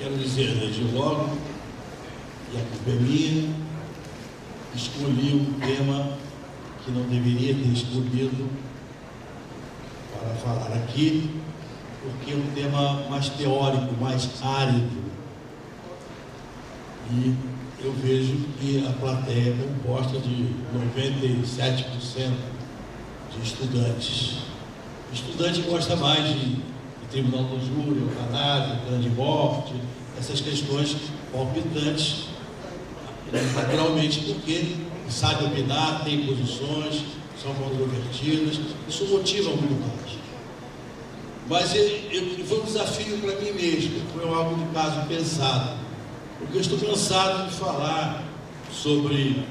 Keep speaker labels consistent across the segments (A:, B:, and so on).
A: quero dizer, desde logo, e a culpa é minha, escolhi um tema que não deveria ter escolhido para falar aqui, porque é um tema mais teórico, mais árido. E eu vejo que a plateia é composta de 97% de estudantes. Estudante gosta mais de tribunal do júri, eutanásia, pena de morte, essas questões palpitantes, naturalmente, porque sabe opinar, tem posições, são controvertidas, isso motiva muito mais. Mas foi um desafio para mim mesmo, foi algo de caso pensado, porque eu estou cansado de falar sobre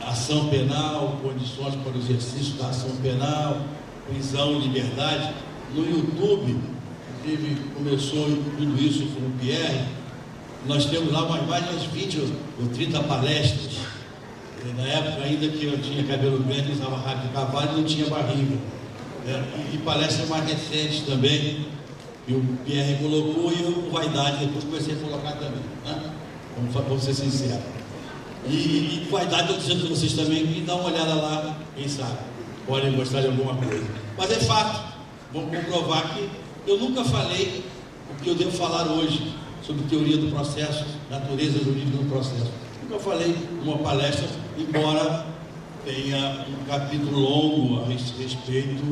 A: ação penal, condições para o exercício da ação penal, prisão e liberdade. No YouTube, inclusive começou tudo isso com o Pierre, nós temos lá mais de 20 ou 30 palestras. Na época ainda que eu tinha cabelo grande, usava rádio de cavalo e não tinha barriga. E palestras mais recentes também, que o Pierre colocou e eu, com vaidade, depois comecei a colocar também, né? Vamos ser sinceros. E com vaidade, eu estou dizendo para vocês também que dá uma olhada lá, quem sabe, podem gostar de alguma coisa. Mas é fato, vamos comprovar que eu nunca falei o que eu devo falar hoje sobre teoria do processo, natureza jurídica do processo. Nunca falei numa palestra, embora tenha um capítulo longo a respeito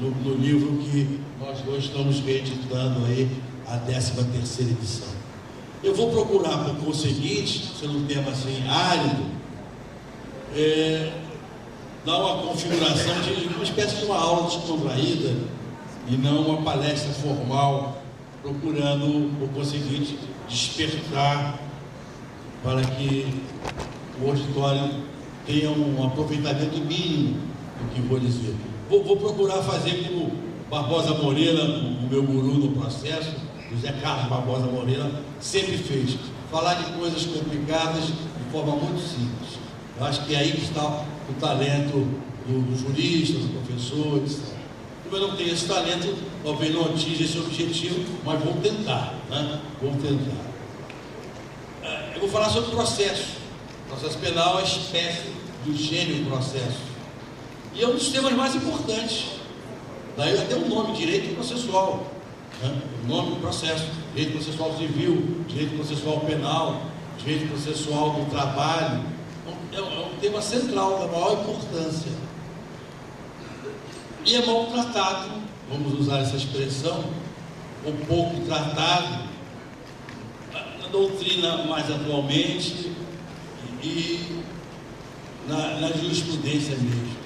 A: no livro que nós dois estamos reeditando aí, a 13ª edição. Eu vou procurar, por conseguinte, sendo um tema assim árido, dar uma configuração de uma espécie de uma aula descontraída e não uma palestra formal, procurando, por conseguinte, despertar para que o auditório tenha um aproveitamento mínimo do que vou dizer. Vou procurar fazer como Barbosa Moreira, o meu guru no processo, José Carlos Barbosa Moreira, sempre fez. Falar de coisas complicadas de forma muito simples. Eu acho que é aí que está o talento do jurista, do professor, etc. Como eu não tenho esse talento, talvez não atinja esse objetivo, mas vou tentar, né? Vou tentar. Eu vou falar sobre o processo. O processo penal é a espécie do gênio do processo. E é um dos temas mais importantes. Daí até o nome, direito processual. Né? O nome do processo, direito processual civil, direito processual penal, direito processual do trabalho. É um tema central, da maior importância. E é mal tratado, vamos usar essa expressão, ou pouco tratado, na doutrina mais atualmente e na jurisprudência mesmo,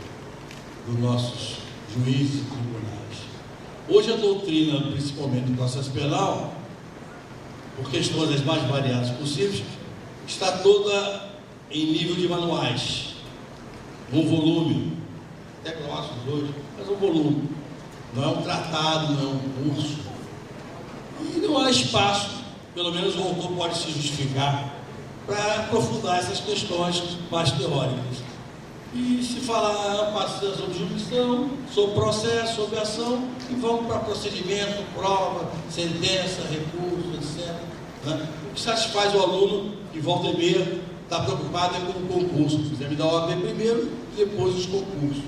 A: dos nossos juízes e tribunais. Hoje a doutrina, principalmente do processo penal, por questões as mais variadas possíveis, está toda em nível de manuais, um volume, até grossos hoje, mas um volume, não é um tratado, não é um curso, e não há espaço, pelo menos o autor pode se justificar, para aprofundar essas questões mais teóricas. E se falar bastante sobre jurisdição, sobre processo, sobre ação, e vamos para procedimento, prova, sentença, recurso, etc. Né? O que satisfaz o aluno que volta e meia está preocupado é com o concurso. Precisa me dar o OAB primeiro e depois os concursos.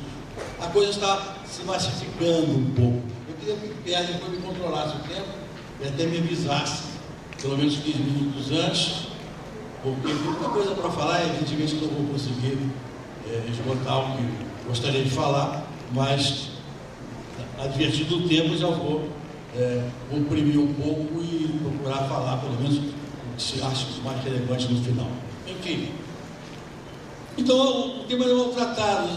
A: A coisa está se massificando um pouco. Eu queria que o Pierre depois me controlasse o tempo e até me avisasse, pelo menos 15 minutos antes, porque tem muita coisa para falar, evidentemente que eu vou conseguir esgotar o que gostaria de falar, mas advertido do tempo já vou comprimir um pouco e procurar falar pelo menos o que se acha mais relevante no final. Enfim, então o tema é maltratado.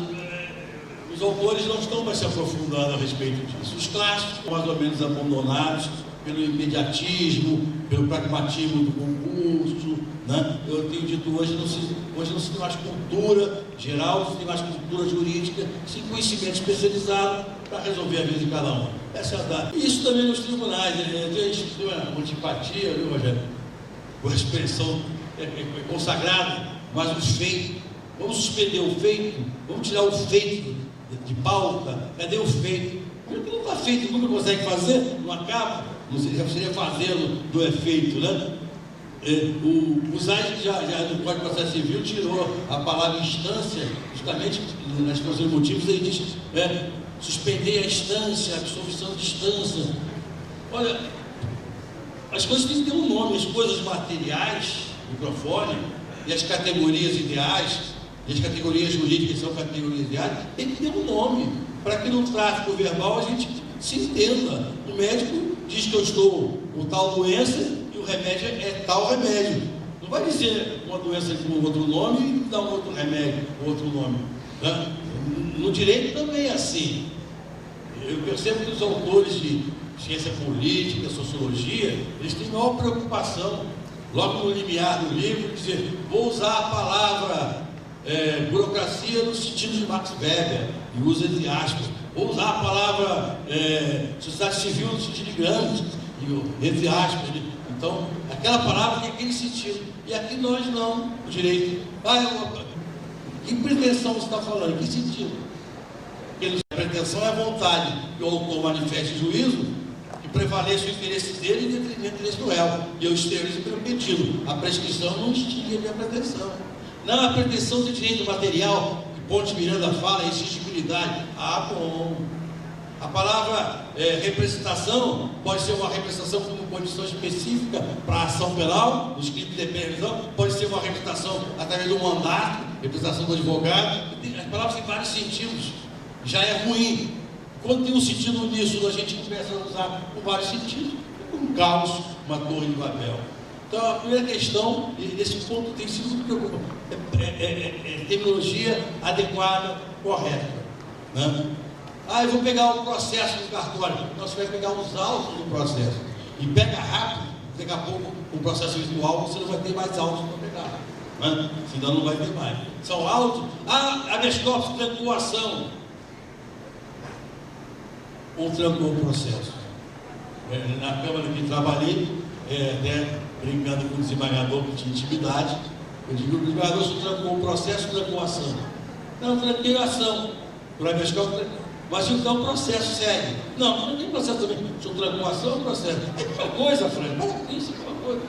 A: Os autores não estão mais se aprofundando a respeito disso. Os clássicos, mais ou menos abandonados pelo imediatismo, pelo pragmatismo do concurso, né? Eu tenho dito hoje não se tem mais cultura geral, se tem mais cultura jurídica, sem conhecimento especializado para resolver a vida de cada um. Essa é a verdade. E isso também nos tribunais, gente tem uma antipatia, viu, Rogério? Com a expressão consagrada, mas o feito. Vamos suspender o feito, vamos tirar o feito de pauta. Cadê o feito? Porque não está feito, nunca consegue fazer, não acaba. não seria fazendo do efeito, né? O SAI já no Código de Processo Civil tirou a palavra instância, justamente nas exposições de motivos, ele diz suspender a instância, a absolvição de instância. Olha, as coisas têm que ter um nome, as coisas materiais, microfone, e as categorias ideais, e as categorias jurídicas são categorias ideais, tem que ter um nome, para que no tráfico verbal a gente se entenda. O médico diz que eu estou com tal doença e o remédio é tal remédio. Não vai dizer uma doença com outro nome e dar um outro remédio com outro nome, né? No direito também é assim. Eu percebo que os autores de ciência política, sociologia, eles têm maior preocupação, logo no limiar do livro, dizer, vou usar a palavra burocracia no sentido de Max Weber, e usa entre aspas, vou usar a palavra sociedade civil no sentido de Gramsci, entre aspas. Então, aquela palavra tem aquele sentido, e aqui nós não, o direito. Que pretensão você está falando? Que sentido? Porque a pretensão é a vontade que o autor manifeste juízo e prevaleça o interesse dele em detrimento do interesse do réu. E eu exteriorizo pelo pedido. A prescrição não extingue a minha pretensão. Não, a pretensão de direito material, que Ponte Miranda fala, é exigibilidade. Ah, bom. A palavra representação pode ser uma representação como condição específica para a ação penal, nos crimes de prevenção, pode ser uma representação através do mandato, representação do advogado. As palavras têm vários sentidos. Já é ruim. Quando tem um sentido nisso, a gente começa a usar com vários sentidos, como um caos, uma torre de Babel. Então, a primeira questão, nesse ponto tem sido muito preocupante, é terminologia adequada, correta, né? Eu vou pegar o processo do cartório. Não, você vai pegar os autos do processo. E pega rápido, daqui a pouco o processo virtual você não vai ter mais autos para pegar, né? Senão não vai ter mais. São autos. Habeas corpus trancou a ação. Ou trancou o processo. Na Câmara que trabalhei, brincando com o desembargador que tinha intimidade, eu digo, o desembargador só trancou o processo, trancou a ação. Não, tranquei a ação. Por habeas corpus, mas então o processo segue. Não, não tem processo também. Se eu trancou a ação, é um processo. É a mesma coisa, Frank. Isso é a mesma coisa.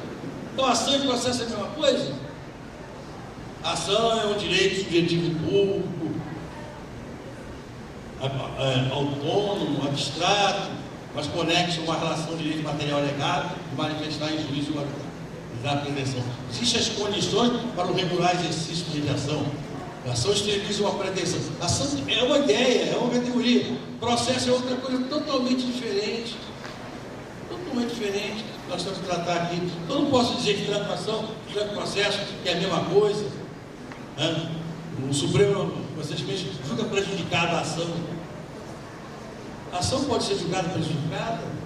A: Então, ação e processo é a mesma coisa? A ação é um direito subjetivo público, autônomo, abstrato, mas conexo a uma relação de direito material legado e manifestar em juízo da pretensão. Existem as condições para o regular exercício de mediação. A ação esteriliza uma pretensão. A ação é uma ideia, é uma categoria. Processo é outra coisa totalmente diferente. Totalmente diferente. Nós temos que tratar aqui. Eu não posso dizer que transação, que processo, que é a mesma coisa. O Supremo, recentemente, julga prejudicada a ação. A ação pode ser julgada prejudicada.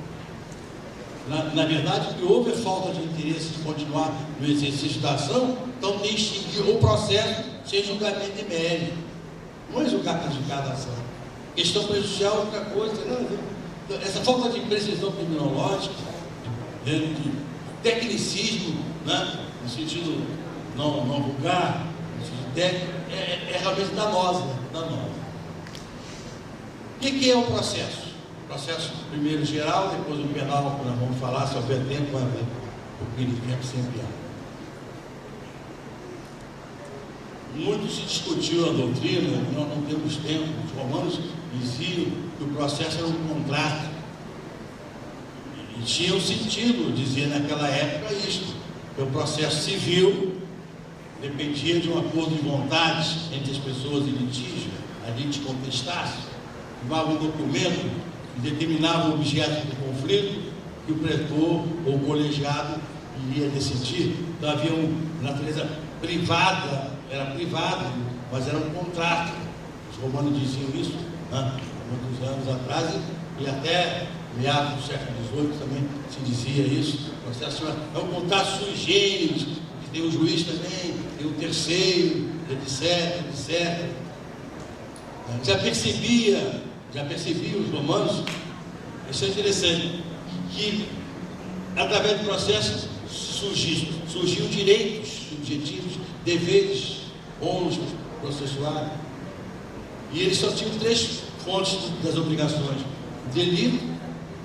A: Na verdade, o que houve é falta de interesse de continuar no exercício da ação, então tem que extinguir o processo sem julgamento de mérito. Não é julgar prejudicada a ação. Questão prejudicial é outra coisa. Essa falta de precisão criminológica, de tecnicismo, né, no sentido não vulgar, no sentido técnico, é realmente danosa. O que é o processo? Processo primeiro geral, depois o penal, que nós vamos falar, se houver tempo, vai haver um pouquinho de tempo sempre há. Muito se discutiu a doutrina, nós não temos tempo, os romanos diziam que o processo era um contrato. E tinha um sentido dizer naquela época isto, que o processo civil dependia de um acordo de vontades entre as pessoas em litígio, a lite contestasse, tomava um documento que determinava o objeto do conflito que o pretor ou o colegiado iria decidir. Então havia uma natureza privada, era privado, mas era um contrato. Os romanos diziam isso há muitos anos atrás, e até meados do século XVIII também se dizia isso. O processo é um contrato sui generis, que tem o juiz também, tem o terceiro, etc. Já percebia os romanos, isso é interessante, que através do processo surgiam direitos subjetivos, deveres, ônus processuais, e eles só tinham três fontes das obrigações: delito,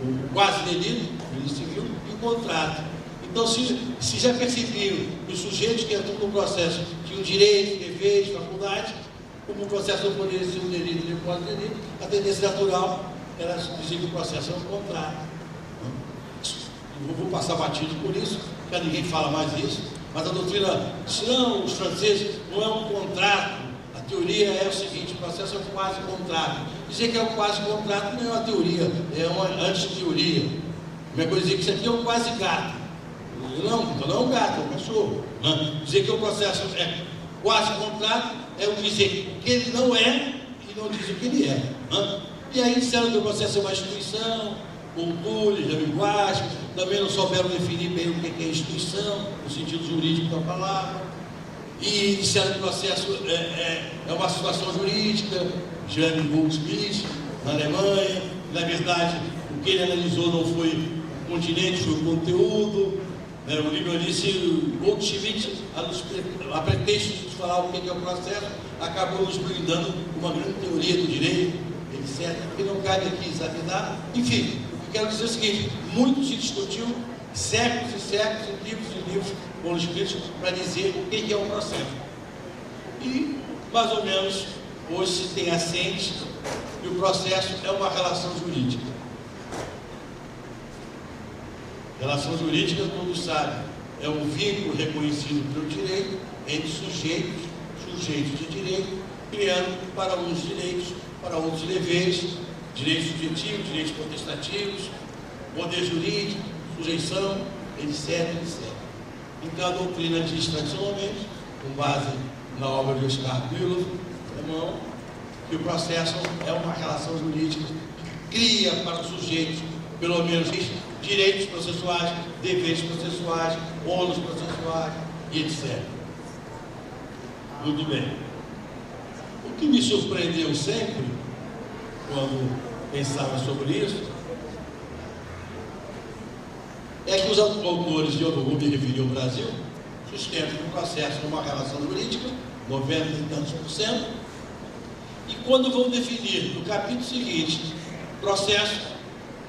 A: o quase delito, o delito civil, e o contrato. Então, se já percebiam que os sujeitos que entram no processo tinham direitos, deveres, faculdades, como o processo não poderia ser um delito nem quase delito, a tendência natural era dizer que o processo é um contrato. Eu vou passar batido por isso, porque ninguém fala mais isso, mas a doutrina diz, não, os franceses, não é um contrato. A teoria é o seguinte, o processo é um quase contrato. Dizer que é um quase contrato não é uma teoria, é uma antiteoria. A minha coisa é dizer que isso aqui é um quase gato. Não, então não é um gato, é um cachorro. Dizer que o processo é quase contrato é o dizer que ele não é e não dizer o que ele é. E aí disseram que o processo é uma instituição, cultura, linguagem, também não souberam definir bem o que é instituição, no sentido jurídico da palavra, e disseram que o processo é uma situação jurídica, Jean Goldsmith, na Alemanha. Na verdade, o que ele analisou não foi o continente, foi o conteúdo. O livro disse, Goldsmith, a pretexto de falar o que é o processo, acabou nos brindando uma grande teoria do direito, etc., que não cabe aqui examinar. Enfim, o que eu quero dizer é o seguinte, muito se discutiu, séculos e séculos, e livros foram escritos para dizer o que é o processo. E, mais ou menos, hoje se tem assente que o processo é uma relação jurídica. Relação jurídica, todos sabem, é um vínculo reconhecido pelo direito entre sujeitos de direito, criando para uns direitos, para outros deveres, direitos subjetivos, direitos potestativos, poder jurídico, sujeição, etc. Então a doutrina diz tradicionalmente, com base na obra de Oscar Bülow, alemão, que o processo é uma relação jurídica que cria para os sujeitos, pelo menos, direitos processuais, deveres processuais, ônus processuais e etc. Muito bem. O que me surpreendeu sempre, quando pensava sobre isso, é que os autores, e eu não vou me referir ao Brasil, sustentam que o processo é uma relação jurídica, 90 e tantos %, e quando vão definir no capítulo seguinte, processo,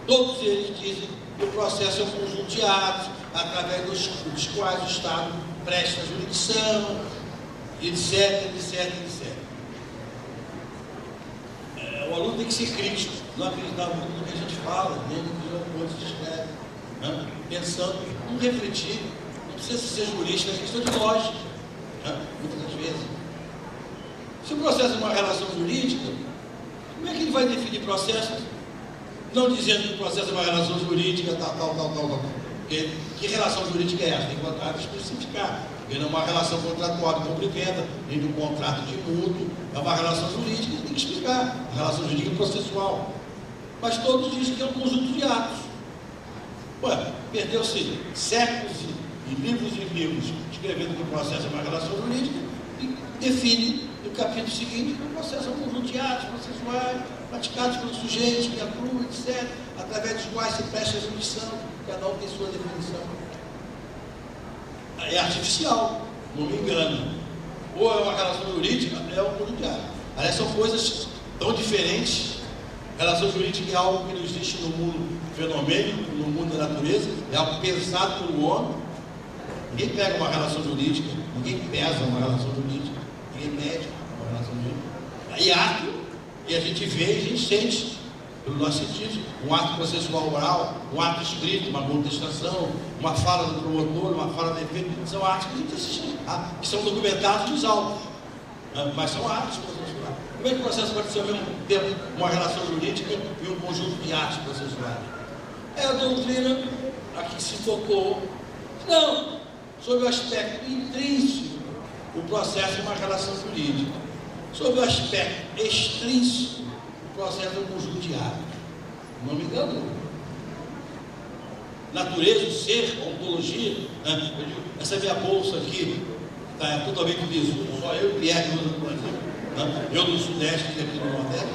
A: todos eles dizem que o processo é um conjunto de atos, através dos quais o Estado presta jurisdição, etc. O aluno tem que ser crítico, não acreditar muito no que a gente fala, nem no que os autores escrevem, pensando, não refletir, não precisa ser jurista, é questão de lógica, muitas das vezes. Se o processo é uma relação jurídica, como é que ele vai definir processo? Não dizendo que o processo é uma relação jurídica, tal. Porque que relação jurídica é essa? Tem que especificar. Porque não é uma relação contratual de compra e venda, nem de um contrato de mútuo, é uma relação jurídica, tem que explicar. A relação jurídica processual. Mas todos dizem que é um conjunto de atos. Ué, perdeu-se séculos e livros escrevendo que o processo é uma relação jurídica e define no capítulo seguinte que o processo é um conjunto de atos processuais praticados pelos sujeitos que atuam, etc., através dos quais se presta a jurisdição, cada um tem sua definição. É artificial, não me engano. Ou é uma relação jurídica, é um conjunto de atos. Aliás, são coisas tão diferentes. Relação jurídica é algo que não existe no mundo fenomênico, no mundo da natureza, é algo pensado pelo homem. Ninguém pega uma relação jurídica, ninguém pesa uma relação jurídica, ninguém mede uma relação jurídica. E ato, e a gente vê e a gente sente, pelo nosso sentido, um ato processual oral, um ato escrito, uma contestação, uma fala do promotor, uma fala do defeito, são atos que a gente assiste, que são documentados nos autos, mas são atos processuais. Como é que o processo pode ser ao mesmo tempo uma relação jurídica e um conjunto de atos processuais? É a doutrina a que se focou. Não, sob o aspecto intrínseco, o processo é uma relação jurídica. Sob o aspecto extrínseco, o processo é um conjunto de atos. Não me engano. Natureza, o ser, a ontologia. Essa minha bolsa aqui está totalmente visual, só eu e Pierre usam no Brasil. Eu do Sudeste e aqui no Nordeste.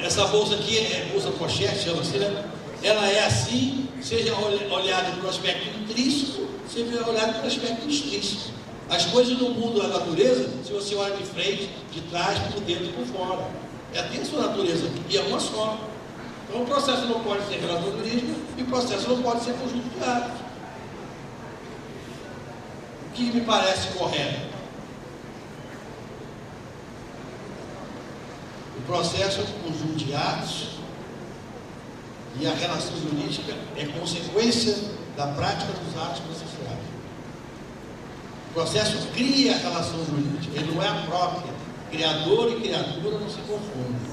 A: Essa bolsa aqui é bolsa pochete, chama-se, né? Ela é assim, seja olhada pelo aspecto intrínseco, seja olhada pelo aspecto extrínseco. As coisas no mundo da natureza, se você olha de frente, de trás, por dentro e por fora. Ela tem a sua natureza, e é uma só. Então o processo não pode ser relação jurídica e o processo não pode ser conjunto de atos. O que me parece correto? O processo é um conjunto de atos e a relação jurídica é consequência da prática dos atos processuais. O processo cria a relação jurídica, ele não é a própria. Criador e criatura não se confundem.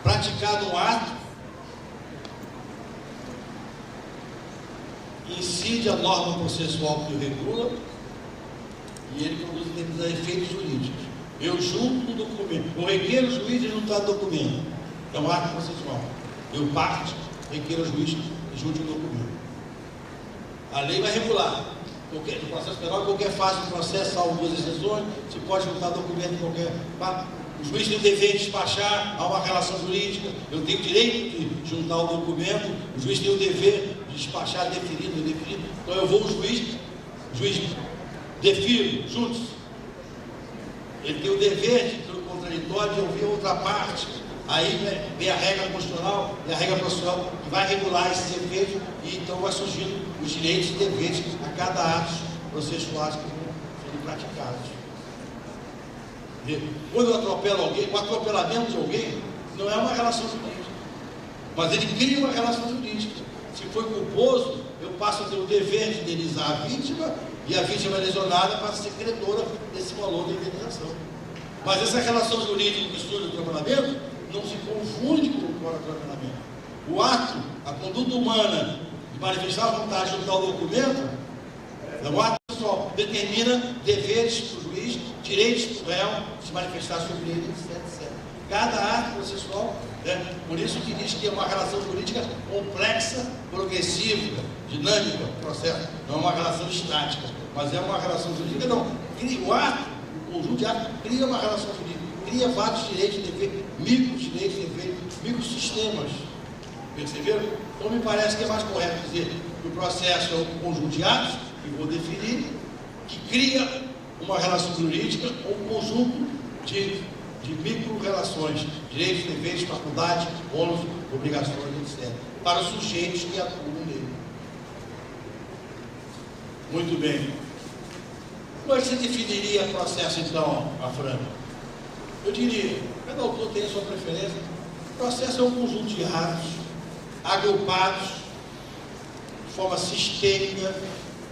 A: Praticado um ato, incide a norma processual que o regula e ele produz determinados efeitos jurídicos. Eu junto no documento, eu requeiro o juiz de juntar documento, é um ato processual. Eu parto, requeiro o juiz e junto o documento. A lei vai regular. No processo penal, qualquer fase do processo, salvo duas exceções, se pode juntar documento em qualquer parte. O juiz tem o dever de despachar, há uma relação jurídica, eu tenho o direito de juntar o documento, o juiz tem o dever de despachar, deferido, indeferido. Então eu vou ao juiz defiro, juntos. Ele tem o dever de, pelo contraditório, de ouvir a outra parte. Aí vem a regra constitucional e a regra processual que vai regular esses efeitos e então vai surgindo os direitos e deveres a cada ato processual que vão sendo praticados. Quando eu atropelo alguém, o atropelamento de alguém não é uma relação jurídica, mas ele cria uma relação jurídica. Se foi culposo, eu passo a ter o dever de indenizar a vítima e a vítima lesionada passa a ser credora desse valor da indenização. Mas essa relação jurídica que estuda o atropelamento não se confunde com o atropelamento. O ato, a conduta humana de manifestar a vontade de juntar o documento, é um ato pessoal, determina deveres para o juiz, direitos para o réu, se manifestar sobre ele, etc. Cada ato processual, por isso que diz que é uma relação jurídica complexa, progressiva, dinâmica, processo, não é uma relação estática, mas é uma relação jurídica, não. O ato, o conjunto de atos, cria uma relação jurídica, cria vários direitos de dever, micro direitos de dever, microsistemas. Perceberam? Então me parece que é mais correto dizer que o processo é um conjunto de atos, que vou definir, que cria uma relação jurídica ou um conjunto de micro-relações, direitos, deveres, faculdades, ônus, obrigações, etc., para os sujeitos que atuam nele. Muito bem. Como é que você definiria o processo, então, Afrânio? Eu diria, cada autor tem a sua preferência. O processo é um conjunto de atos agrupados de forma sistêmica,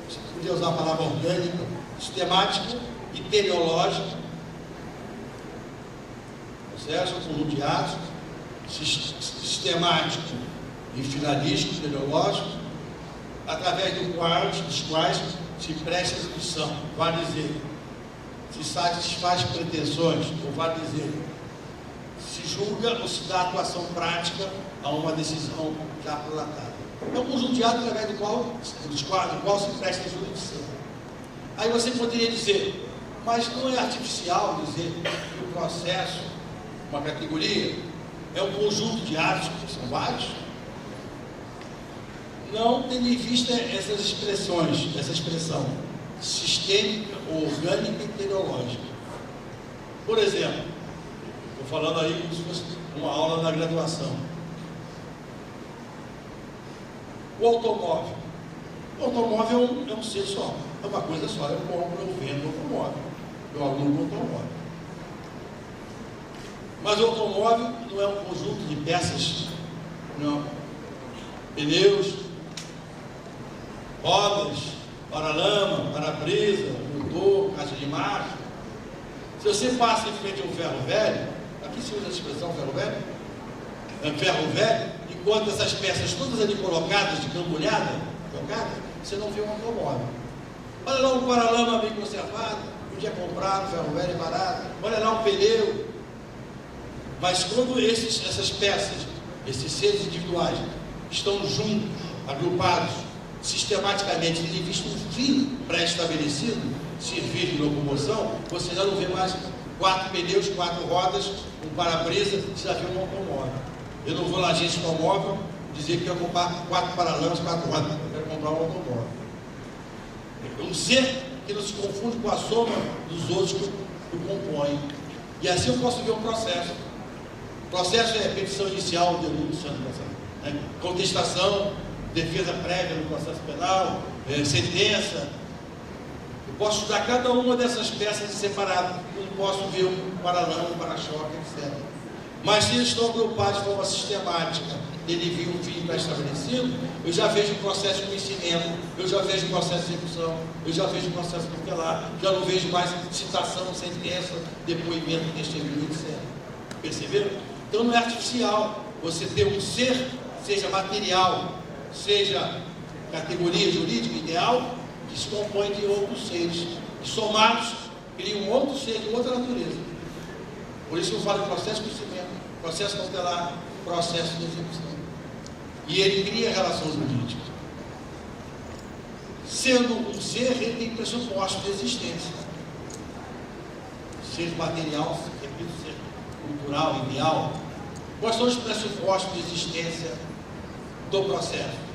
A: se podia usar a palavra orgânica, sistemática e teleológica. O processo é um conjunto de atos sistemático e finalístico, teleológico, através dos quais se presta execução, vale dizer, se satisfaz pretensões, ou vale dizer, se julga ou se dá atuação prática a uma decisão já prolatada. É um conjunto de atos através do qual se presta jurisdição. Aí você poderia dizer, mas não é artificial dizer que o processo, uma categoria, é um conjunto de atos, que são vários? Não tendo em vista essas expressões, essa expressão sistêmica, orgânica e teleológica. Por exemplo, estou falando aí como se fosse uma aula na graduação. O automóvel. O automóvel é um ser só, é uma coisa só. Eu compro, eu vendo o automóvel, eu alugo o automóvel. Mas o automóvel não é um conjunto de peças, não. Pneus, rodas, paralama, para-brisa, motor, caixa de marcha. Se você passa em frente a um ferro velho, aqui se usa a expressão ferro velho, enquanto essas peças todas ali colocadas, de cambulhada, você não vê um automóvel. Olha lá um paralama bem conservado, podia comprar um ferro velho barato, olha lá um pneu. Mas quando essas peças, esses seres individuais, estão juntos, agrupados, sistematicamente, tendo em vista um fim pré-estabelecido, servir de locomoção, você já não vê mais 4 pneus, 4 rodas, um para-brisa, você já vê um automóvel. Eu não vou na agência de automóvel dizer que quero comprar 4 paralamas, 4 rodas, eu quero comprar um automóvel. É um ser que não se confunde com a soma dos outros que o compõem. E assim eu posso ver um processo. Processo é petição inicial, denúncia, né? Contestação, defesa prévia no processo penal, sentença. Eu posso estudar cada uma dessas peças em separado, eu não posso ver um paralama, um para-choque, etc. Mas se eles estão agrupados de forma sistemática, ele viu um fim pré-estabelecido, eu já vejo o processo de conhecimento, eu já vejo o processo de execução, eu já vejo o processo tutelar, já não vejo mais citação, sentença, depoimento, testemunho, etc. Perceberam? Então não é artificial você ter um ser, seja material, seja categoria jurídica ideal, que se compõe de outros seres, que somados criam um outro ser de outra natureza. Por isso eu falo de processo de conhecimento, processo tutelar, processo de execução. E ele cria relações jurídicas. Sendo um ser, ele tem pressupostos de existência. Ser material, repito, ser cultural, ideal. Quais são os pressupostos de existência do processo?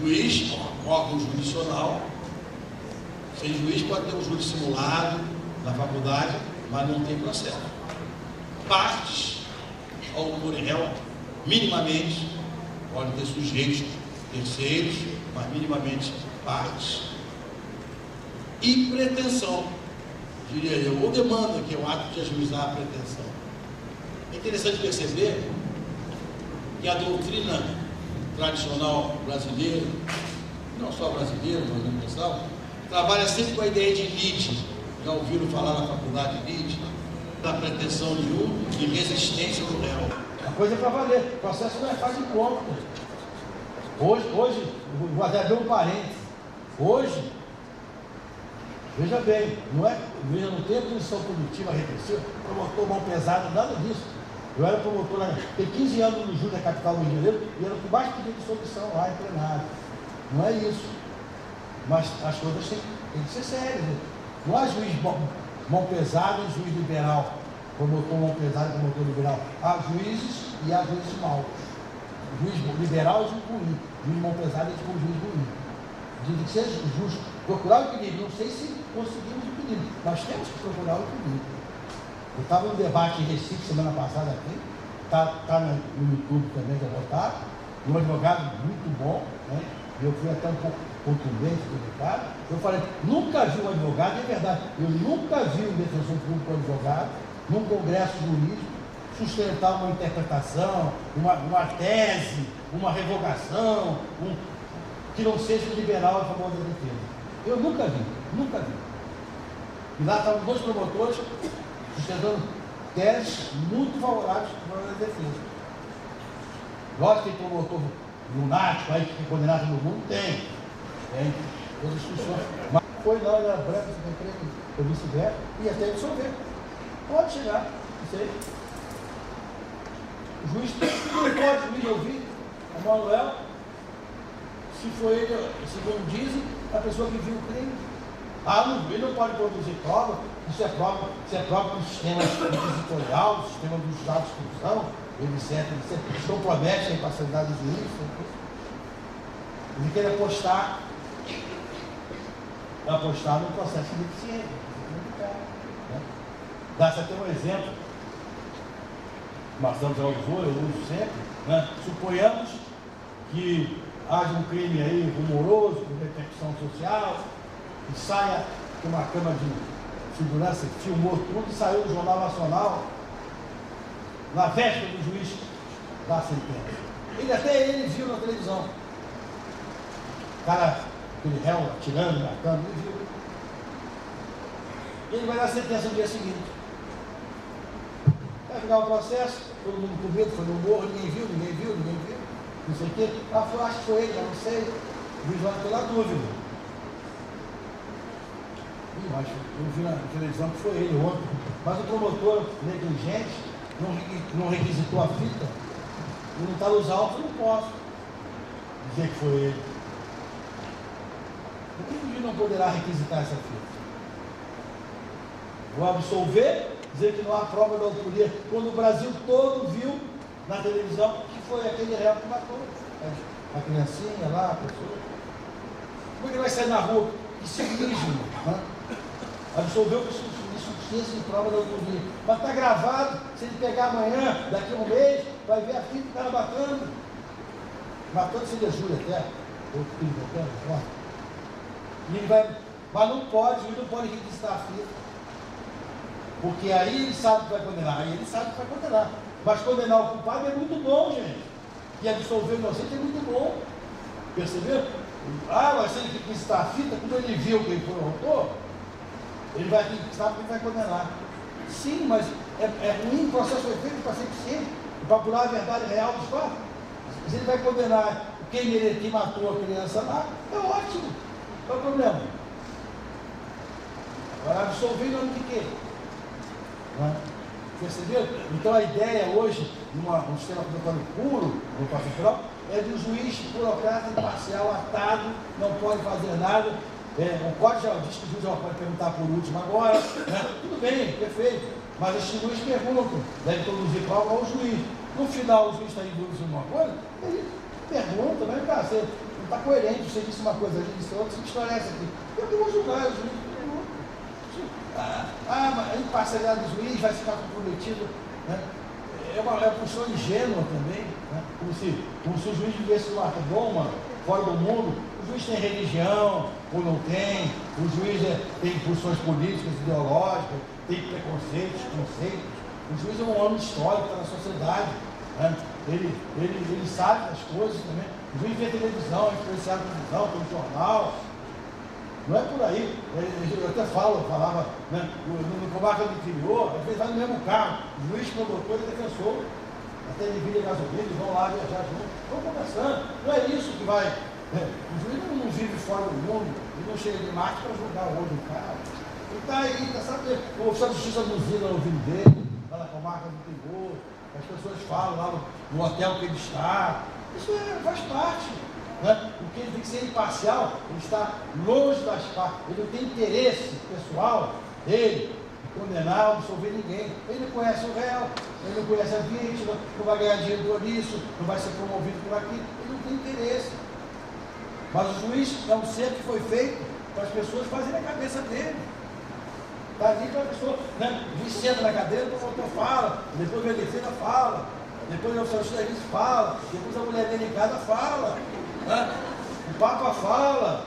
A: Juiz, órgão jurisdicional. Sem juiz pode ter um júri simulado na faculdade, mas não tem processo. Partes, autor e réu, minimamente, podem ter sujeitos terceiros, mas minimamente partes. E pretensão, diria eu, ou demanda, que é o ato de ajuizar a pretensão. É interessante perceber que a doutrina tradicional brasileira, não só brasileira, mas universal, trabalha sempre com a ideia de lide. Já ouviram falar na faculdade de lide? Da pretensão de um e resistência do réu. A coisa é para valer, o processo não é fácil de conta. Hoje, vou até abrir um parênteses. Hoje, veja bem, veja, não tem punição punitiva repressiva, promotor mão pesada, nada disso. Eu era promotor, tem 15 anos no Júri da Capital do Rio de Janeiro e era o que mais pedia de solução lá em plenário. Não é isso. Mas as coisas têm que ser sérias. Não há juiz mão pesada e juiz liberal. Promotor mão pesada e promotor liberal. Há juízes e há juízes maus. Juiz liberal e juiz ruim. Juiz mão pesada e juiz ruim. Tem que ser justo. Procurar o equilíbrio. Não sei se conseguimos o equilíbrio. Nós temos que procurar o equilíbrio. Eu estava num debate em Recife semana passada aqui, está no YouTube também, já botar, um advogado muito bom, né? Eu fui até um pouco contundente, delicado. Eu falei, nunca vi um advogado, é verdade, eu nunca vi um defensor público advogado, num congresso jurídico, sustentar uma interpretação, uma tese, uma revogação, que não seja liberal a favor da defesa. Eu nunca vi. E lá estavam dois promotores sustentando teses muito favoráveis para a defesa. Lógico que tem promotor lunático aí que tem condenado todo mundo, tem todas as discussões. Mas foi lá, era branco, eu vice-versa, e até absolver. Pode chegar, não sei. O juiz não pode o juiz ouvir o Manuel, se foi ele, segundo dizem, a pessoa que viu o crime. Ele não pode produzir prova, isso é prova do sistema inquisitorial, do sistema do Estado de instrução, etc. Isso compromete a imparcialidade do juiz. Ele quer apostar no processo de eficiência. Né? Dá-se até um exemplo, Marcelo já usou, eu uso sempre, né? Suponhamos que haja um crime aí rumoroso, com repercussão social, e saia de uma câmara de segurança, filmou tudo e saiu no Jornal Nacional, na véspera do juiz da sentença. Até ele viu na televisão. O cara, aquele réu atirando, matando, ele viu. Ele vai dar a sentença no dia seguinte. Vai pegar o processo, todo mundo com medo, foi no morro, ninguém viu, não sei o quê. Acho que foi ele, eu não sei. O juiz vai pela dúvida. Mas eu vi na televisão que foi ele ontem. Mas o promotor negligente não requisitou a fita. E não está nos autos, eu não posso dizer que foi ele. Por que o juiz não poderá requisitar essa fita? Vou absolver, dizer que não há prova da autoria, quando o Brasil todo viu na televisão que foi aquele réu que matou a criancinha lá, a pessoa. Como é que vai sair na rua? Que cinismo, né? Absolveu que isso
B: ciência de prova da autoria. Mas está gravado, se ele pegar amanhã, daqui a um mês, vai ver a fita do cara matando sem júri até, outro filho voltando, e ele vai, mas não pode, ele não pode requisitar a fita, porque aí ele sabe que vai condenar, mas condenar o culpado é muito bom, gente, e absolver o inocente é muito bom, percebeu? Mas se ele requisitar a fita, como ele viu que ele foi o autor, ele vai requisitar porque ele vai condenar. Sim, mas é ruim, o processo foi feito para ser eficiente, para apurar a verdade real dos fatos. Se ele vai condenar quem matou a criança lá, é ótimo. Qual é o problema? Agora, absolver em nome de quê? Percebeu? Então a ideia hoje, num sistema protocolado puro, no Código Penal, é de um juiz burocrata, imparcial, atado, não pode fazer nada. O Código já diz que o juiz já pode perguntar por último agora, tudo bem, perfeito. Mas os juízes perguntam, deve produzir prova ao juiz. No final, o juiz está em dúvida sobre uma coisa, ele pergunta, né, cara, você não está coerente, você disse uma coisa, a gente disse outra, você me esclarece aqui. Eu que vou julgar, o juiz pergunta. Mas a imparcialidade do juiz vai ficar comprometido, né? É uma função ingênua também, né? Como se o juiz vivesse numa redoma, fora do mundo. O juiz tem religião, ou não tem, o juiz tem posições políticas, ideológicas, tem preconceitos, conceitos. O juiz é um homem histórico, está na sociedade, né? Ele sabe das coisas também. O juiz vê televisão, é influenciado pela televisão, pelo jornal. Não é por aí. Eu até falava, né, no comarca do interior, às vezes vai no mesmo carro, juiz, promotor e defensor. Até divide a gasolina, eles vão lá viajar juntos. Vão conversando. Não é isso que vai. O juiz não vive fora do mundo, ele não chega de Marte para julgar o outro cara. Ele está aí, sabe? O oficial de justiça buzina no ouvido dele, lá na comarca do interior, as pessoas falam lá no hotel que ele está. Isso faz parte. Né? Porque ele tem que ser imparcial, ele está longe das partes, ele não tem interesse pessoal dele de condenar ou absolver ninguém. Ele não conhece o réu, ele não conhece a vítima, não vai ganhar dinheiro por isso, não vai ser promovido por aquilo, ele não tem interesse. Mas o juiz é um ser que foi feito para as pessoas fazerem a cabeça dele. Está ali para a pessoa, né? O juiz senta na cadeira, o promotor fala, depois a defesa fala, depois o oficial de justiça fala, depois a mulher dele em casa fala. O Papa fala,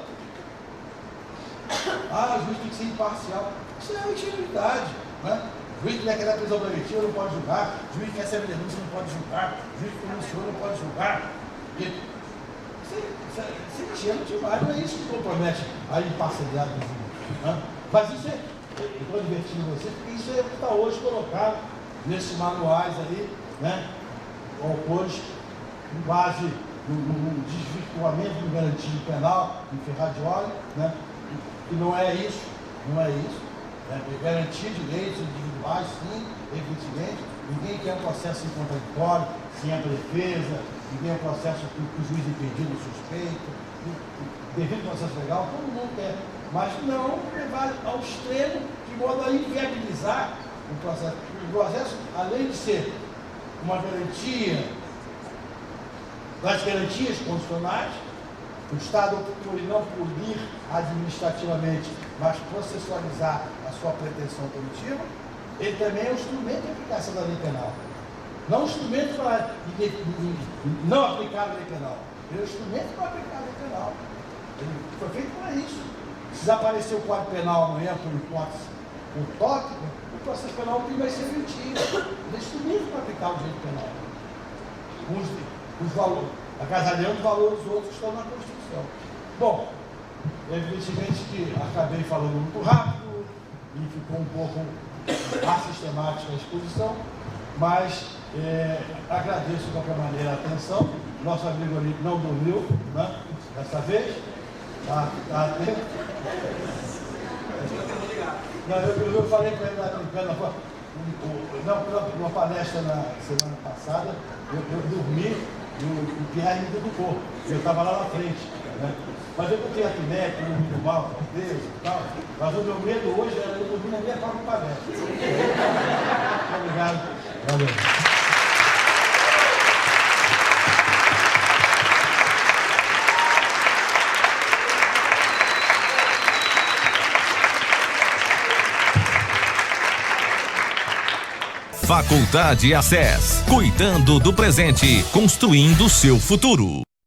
B: o juiz tem que ser imparcial. Isso é uma ingenuidade, né? O juiz que quer dar prisão preventiva não pode julgar, o juiz que quer ser denúncia não pode julgar, o juiz que denunciou não pode julgar. Isso é ingênuo demais, não é isso que compromete a imparcialidade do juiz, né? Mas isso eu estou divertindo você, porque isso é o que está hoje colocado nesses manuais aí, né? Autores com base no desvirtuamento do garantismo penal em Ferradioli, né? E não é isso, né? Garantir direitos individuais, sim, evidentemente. Ninguém quer um processo em contraditório, sem a defesa, ninguém quer um processo com o juiz impedido, suspeito, devido ao processo legal, todo mundo quer, mas não levar ao extremo de modo a inviabilizar o processo. O processo, além de ser uma garantia das garantias constitucionais, o Estado por não punir administrativamente, mas processualizar a sua pretensão punitiva, ele também é um instrumento de aplicação da lei penal. Não um instrumento para não aplicar a lei penal. Ele é um instrumento para aplicar a lei penal. Ele foi feito para isso. Se desaparecer o Código Penal amanhã, por hipótese utópica, o processo penal vai ser mentido. Ele é instrumento para aplicar o direito penal. Os valores, acasalhando os valores dos outros que estão na Constituição. Bom, evidentemente que acabei falando muito rápido e ficou um pouco assistemática a exposição, mas agradeço de qualquer maneira a atenção. Nosso amigo ali não dormiu, né? Dessa vez. Tá atento. Eu falei para ele lá brincando, numa palestra na semana passada, eu dormi e o Pierre me derrubou. Eu estava lá na frente, né? Mas eu não tinha apneia, eu dormi mal, talvez e tal. Mas o meu medo hoje era eu dormir na minha própria palestra. Obrigado. Valeu.
C: Faculdade Acess. Cuidando do presente, construindo seu futuro.